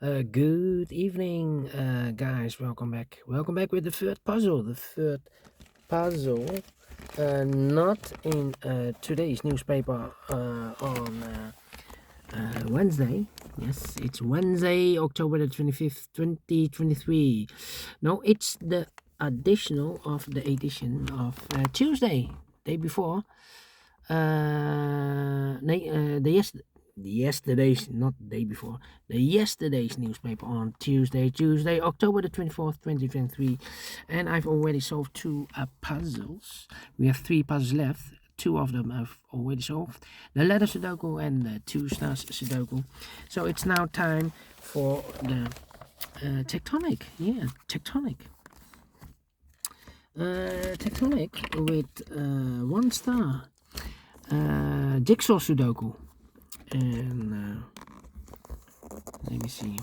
Good evening, guys. Welcome back. Welcome back with the third puzzle. The third puzzle, not in today's newspaper on Wednesday. Yes, it's Wednesday, October the 25th, 2023. No, it's the additional of the edition of Tuesday, day before. Yesterday's, not the day before, the yesterday's newspaper on Tuesday, October the 24th, 2023. And I've already solved two puzzles. We have three puzzles left. Two of them I've already solved, the letter Sudoku and the 2 stars Sudoku. So it's now time for the Tectonic. Yeah, Tectonic. Tectonic with 1 star. Jigsaw Sudoku. And let me see.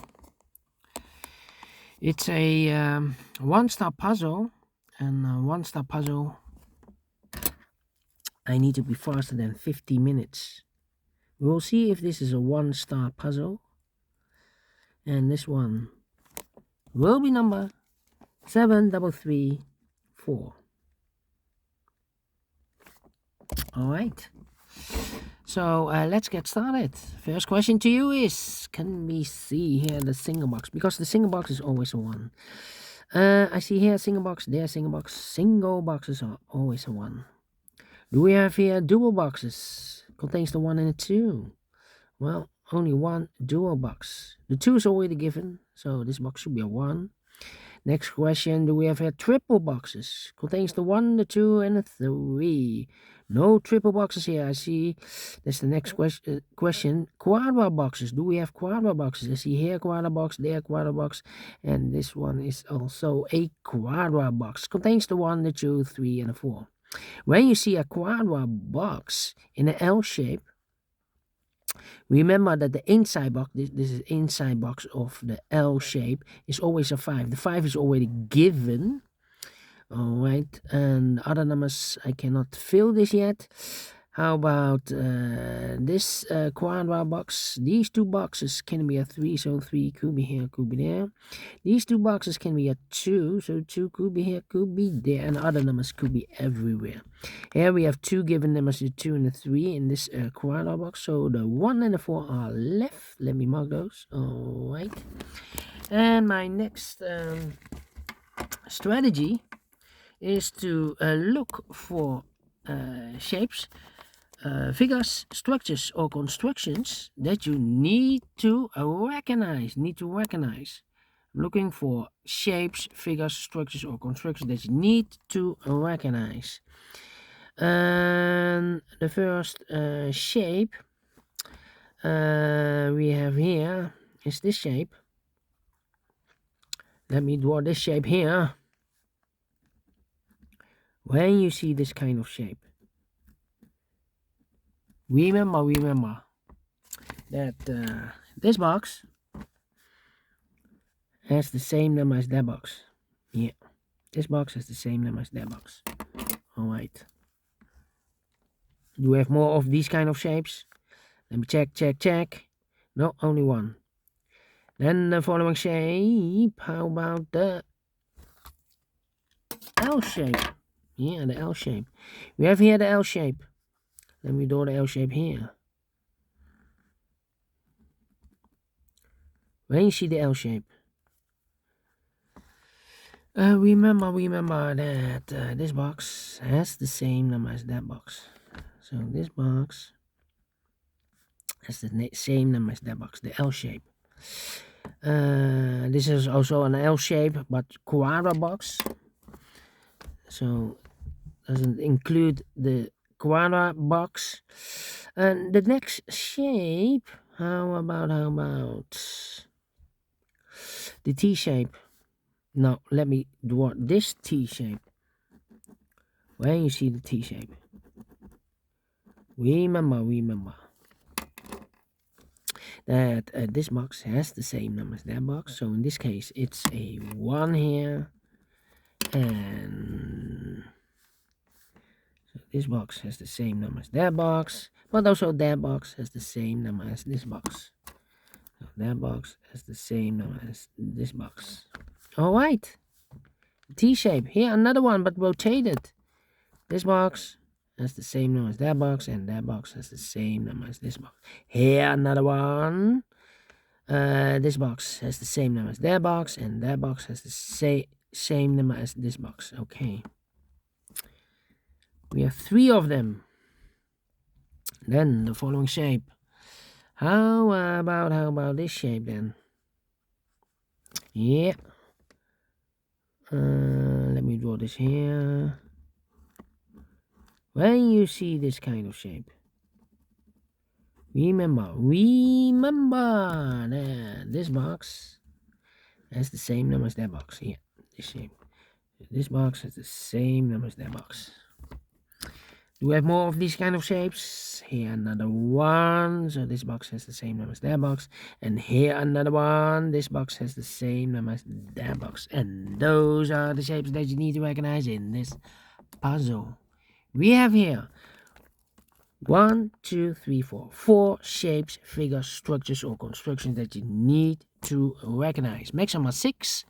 It's a 1 star puzzle, and 1 star puzzle I need to be faster than 50 minutes. We'll see if this is a 1 star puzzle, and this one will be number 7334. All right. So let's get started. First question to you is, can we see here the single box? Because the single box is always a 1. I see here single box, there single box. Single boxes are always a 1. Do we have here dual boxes? Contains the 1 and the 2. Well, only one dual box. The 2 is already given, so this box should be a 1. Next question, do we have here triple boxes? Contains the 1, the 2, and the 3. No triple boxes here. I see. That's the next question. Quadra boxes. Do we have quadra boxes? I see here quadra box, there quadra box, and this one is also a quadra box. Contains the 1, the 2, 3, and the 4. When you see a quadra box in an L shape, remember that the inside box, this is inside box of the L shape, is always a 5. The 5 is already given. All right, and other numbers I cannot fill this yet. How about this quadra box? These 2 boxes can be a 3, so 3 could be here, could be there. These 2 boxes can be a 2, so 2 could be here, could be there, and other numbers could be everywhere. Here we have 2 given numbers, the 2 and the 3 in this quadra box, so the 1 and the 4 are left. Let me mark those. All right, and my next strategy is to look for shapes, figures, structures, or constructions that you need to recognize. I'm looking for shapes, figures, structures, or constructions that you need to recognize. And the first shape we have here is this shape. Let me draw this shape here. When you see this kind of shape, remember that this box has the same number as that box. Yeah, this box has the same number as that box. All right. Do we have more of these kind of shapes? Let me check. No, only one. Then the following shape, how about the L shape? Yeah, the L shape. We have here the L shape. Let me draw the L shape here. When you see the L shape, remember that this box has the same number as that box. So this box has the same number as that box, the L shape. This is also an L shape, but quadra box. So doesn't include the quadra box. And the next shape, how about the T shape? Now let me draw this T shape. When you see the T shape, remember that this box has the same number as that box. So in this case, it's a 1 here, and so this box has the same number as that box, but also that box has the same number as this box. That box has the same number as this box. All right. T-shape. Here another one, but rotated. This box has the same number as that box, and that box has the same number as this box. Here another one. This box has the same number as that box, and that box has the same number as this box. Okay. We have 3 of them. Then the following shape. How about this shape then? Yeah. Let me draw this here. When you see this kind of shape, remember that this box has the same number as that box. Yeah, this shape. This box has the same number as that box. Do we have more of these kind of shapes? Here another one. So this box has the same number as that box. And here another one. This box has the same number as that box. And those are the shapes that you need to recognize in this puzzle. We have here 1, 2, 3, 4. 4 shapes, figures, structures, or constructions that you need to recognize. Maximum 6.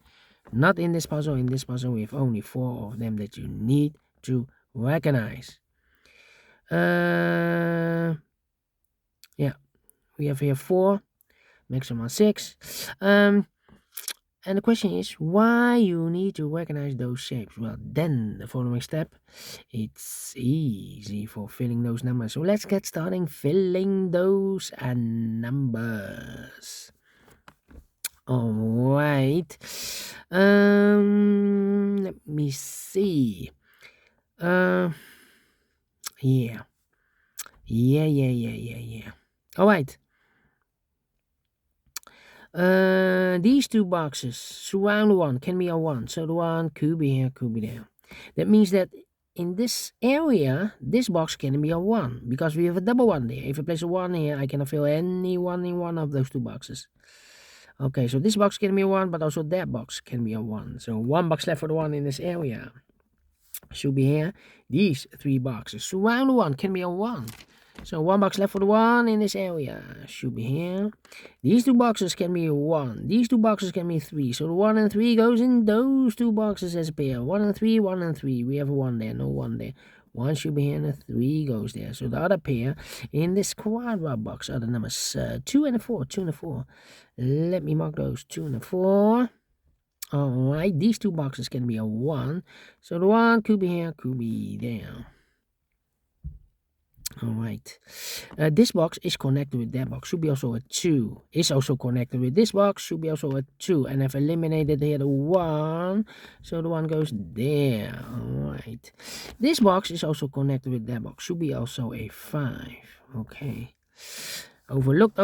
Not in this puzzle. In this puzzle, we have only 4 of them that you need to recognize. Yeah, we have here 4, maximum 6. And the question is why you need to recognize those shapes. Well, then the following step, it's easy for filling those numbers. So let's get started filling those numbers. All right. Let me see. Yeah. All right. These 2 boxes surround 1 can be a 1. So the 1 could be here, could be there. That means that in this area, this box can be a 1 because we have a double 1 there. If I place a 1 here, I cannot fill any 1 in one of those 2 boxes. Okay, so this box can be a 1, but also that box can be a 1. So 1 box left for the 1 in this area. Should be here. These 3 boxes surround 1 can be a 1. So 1 box left for the 1 in this area. Should be here. These 2 boxes can be a 1. These 2 boxes can be 3. So the 1 and 3 goes in those 2 boxes as a pair. 1 and 3, 1 and 3. We have a 1 there, no 1 there. 1 should be here and a 3 goes there. So the other pair in this quadrat box are the numbers 2 and a 4. 2 and a 4. Let me mark those 2 and a 4. Alright, these 2 boxes can be a 1. So the 1 could be here, could be there. Alright. This box is connected with that box. Should be also a 2. Is also connected with this box. Should be also a 2. And I've eliminated here the 1. So the 1 goes there. Alright. This box is also connected with that box. Should be also a 5. Okay. Overlooked.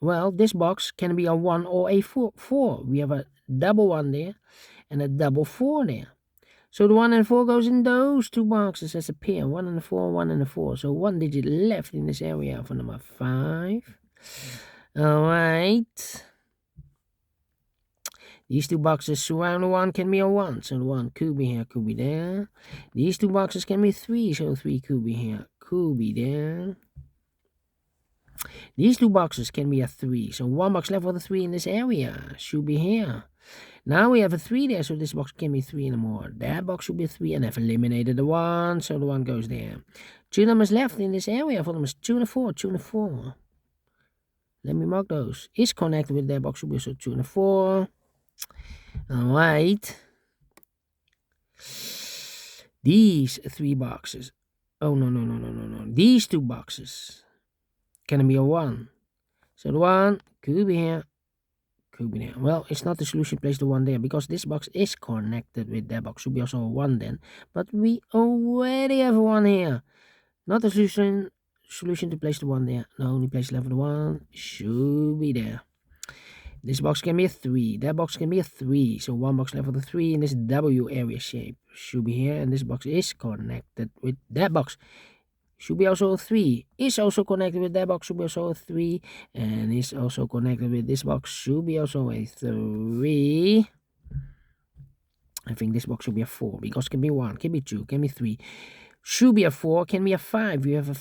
Well, this box can be a 1 or a 4. We have a double 1 there and a double 4 there. So the 1 and 4 goes in those 2 boxes as a pair. 1 and a 4, 1 and a 4. So 1 digit left in this area for number 5. Alright. These 2 boxes surround the 1 can be a 1. So the 1 could be here, could be there. These 2 boxes can be 3. So 3 could be here, could be there. These 2 boxes can be a 3. So 1 box left for the 3 in this area. Should be here. Now we have a 3 there. So this box can be 3 and more. That box should be a 3. And I've eliminated the 1. So the 1 goes there. 2 numbers left in this area for numbers 2 and a 4. 2 and a 4. Let me mark those. Is connected with that box. Should be also 2 and a 4. Alright. These 3 boxes. Oh, no. These 2 boxes can be a 1. So the 1 could be here, could be there. Well, it's not the solution. Place the 1 there because this box is connected with that box. Should be also a 1 then. But we already have a 1 here. Not the solution to place the 1 there. The only place left for the 1 should be there. This box can be a 3. That box can be a 3. So 1 box left for the 3 in this W area shape. Should be here. And this box is connected with that box. Should be also a 3. Is also connected with that box. Should be also a 3. And is also connected with this box. Should be also a 3. I think this box should be a 4. Because it can be 1. Can be 2. Can be 3. Should be a 4, can be a 5. We have a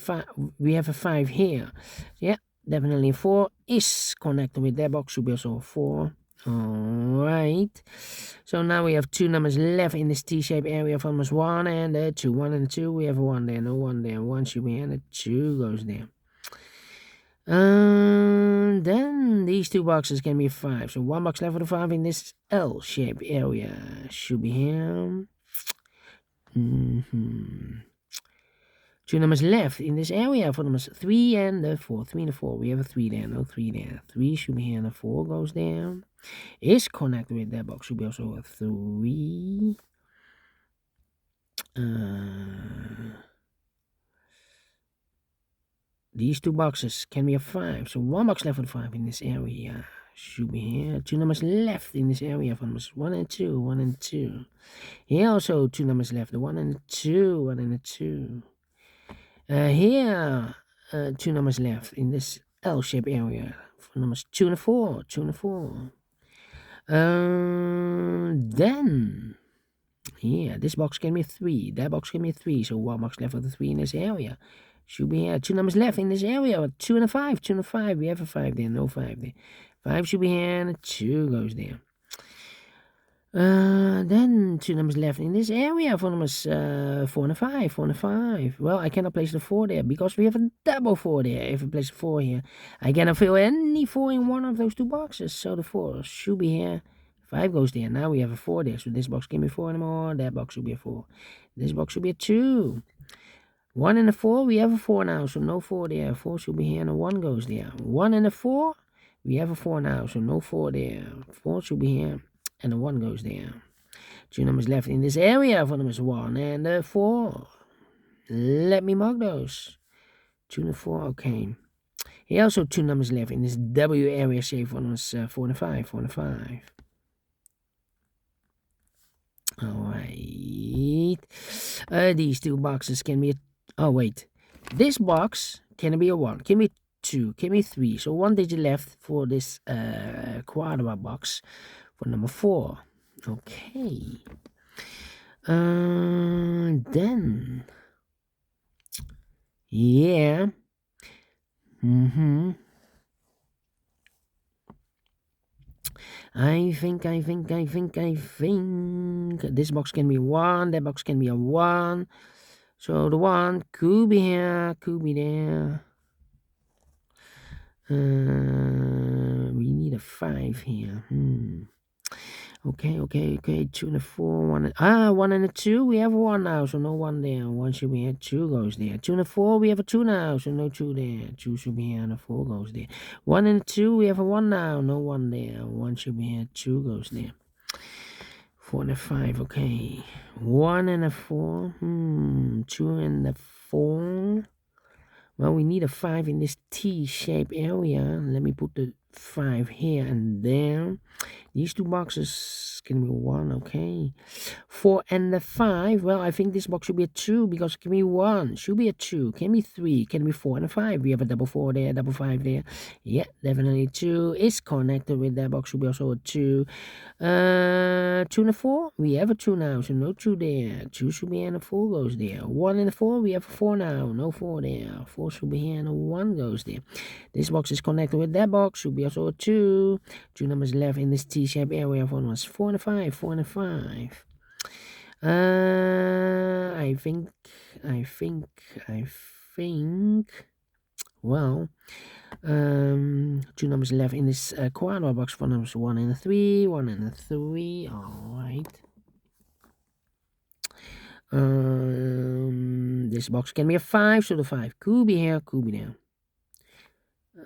5 here. Yeah, definitely a 4 is connected with that box. Should be also a 4. Alright. So now we have 2 numbers left in this T-shaped area from us 1 and a 2. 1 and a 2. We have a 1 there, no 1 there. 1 should be and a 2 goes there. Then these 2 boxes can be a 5. So 1 box left for the 5 in this L-shaped area. Should be here. 2 numbers left in this area for numbers 3 and the 4. 3 and the 4. We have a 3 there, no 3 there. 3 should be here and the 4 goes there. Is connected with that box. Should be also a 3. These 2 boxes can be a 5. So 1 box left for the 5 in this area. Should be here. 2 numbers left in this area for numbers 1 and 2. 1 and 2. Here also 2 numbers left. The 1 and the 2. 1 and the 2. Here, 2 numbers left in this L-shaped area for numbers 2 and 4. 2 and 4. Then, yeah, this box can be a 3. That box can be a 3. So 1 box left for the 3 in this area. Should be here. 2 numbers left in this area. 2 and a 5. 2 and a 5. We have a 5 there. No 5 there. 5 should be here and a 2 goes there. Then 2 numbers left in this area for numbers 4 and a 5. 4 and a 5. Well, I cannot place the 4 there because we have a double 4 there. If I place a 4 here, I cannot fill any 4 in one of those 2 boxes. So the 4 should be here. 5 goes there. Now we have a 4 there. So this box can be 4 anymore. That box should be a 4. This box should be a 2. 1 and a 4. We have a 4 now. So no 4 there. 4 should be here and a 1 goes there. 1 and a 4. We have a 4 now. So no 4 there. 4 should be here. And the 1 goes there. 2 numbers left in this area for numbers 1 and 4. Let me mark those. 2 and 4, okay. Here also 2 numbers left in this W area shape for numbers 4 and 5. 4 and 5. Alright. These 2 boxes can be a... Oh, wait. This box can be a 1. Can be 2. Can be 3. So 1 digit left for this quadra box. For number 4. Okay. Then. Yeah. I think this box can be 1. That box can be a 1. So the 1 could be here, could be there. We need a 5 here. Okay. 2 and a 4, 1 and 1 and a 2. We have a 1 now, so no 1 there. 1 should be here. 2 goes there. 2 and a 4. We have a 2 now, so no 2 there. 2 should be here and a 4 goes there. 1 and a 2. We have a 1 now, no 1 there. 1 should be here. 2 goes there. 4 and a 5. Okay. 1 and a 4. 2 and a 4. Well, we need a 5 in this T-shaped area. Let me put the 5 here and there. These 2 boxes can be 1, okay. 4 and a 5. Well, I think this box should be a 2 because it can be 1. Should be a 2. Can be 3. Can be 4 and a 5. We have a double 4 there, double 5 there. Yeah, definitely 2 is connected with that box. Should be also a 2. 2 and a 4. We have a 2 now, so no 2 there. 2 should be here and a 4 goes there. 1 and a 4. We have a 4 now. No 4 there. 4 should be here and a 1 goes there. This box is connected with that box. Should be also a 2. 2 numbers left in this T-shaped area for us. 4 and a 5. 4 and a 5. I think. Well, 2 numbers left in this quadra box for numbers 1 and a 3. 1 and a 3. Alright. This box can be a 5, so the 5 could be here, could be there.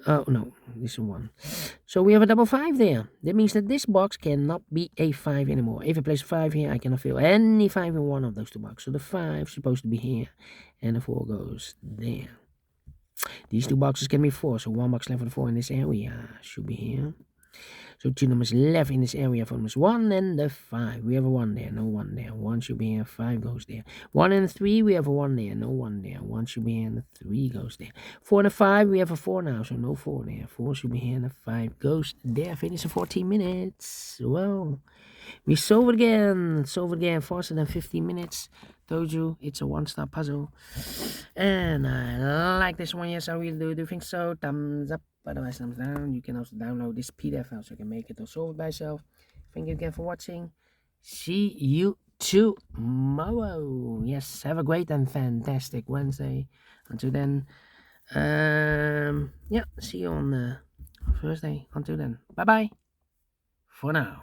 Oh, no, this is 1. So we have a double 5 there. That means that this box cannot be a 5 anymore. If I place a 5 here, I cannot fill any 5 in one of those 2 boxes. So the 5 is supposed to be here, and the 4 goes there. These 2 boxes can be 4, so 1 box left for the 4 in this area. Should be here. So 2 numbers left in this area for numbers 1 and the 5. We have a 1 there, no 1 there. 1 should be here, 5 goes there. 1 and 3, we have a 1 there, no 1 there. 1 should be here and the 3 goes there. 4 and a 5, we have a 4 now, so no 4 there. 4 should be here and the 5 goes there. Finish in 14 minutes. Well, we solve it again. Solve it again faster than 15 minutes. Told you it's a one-star puzzle. And I like this one. Yes, I really do think so. Thumbs up, otherwise thumbs down. You can also download this PDF file so you can make it or solve it by yourself. Thank you again for watching. See you tomorrow. Yes, have a great and fantastic Wednesday. Until then, yeah, see you on Thursday. Until then, bye bye for now.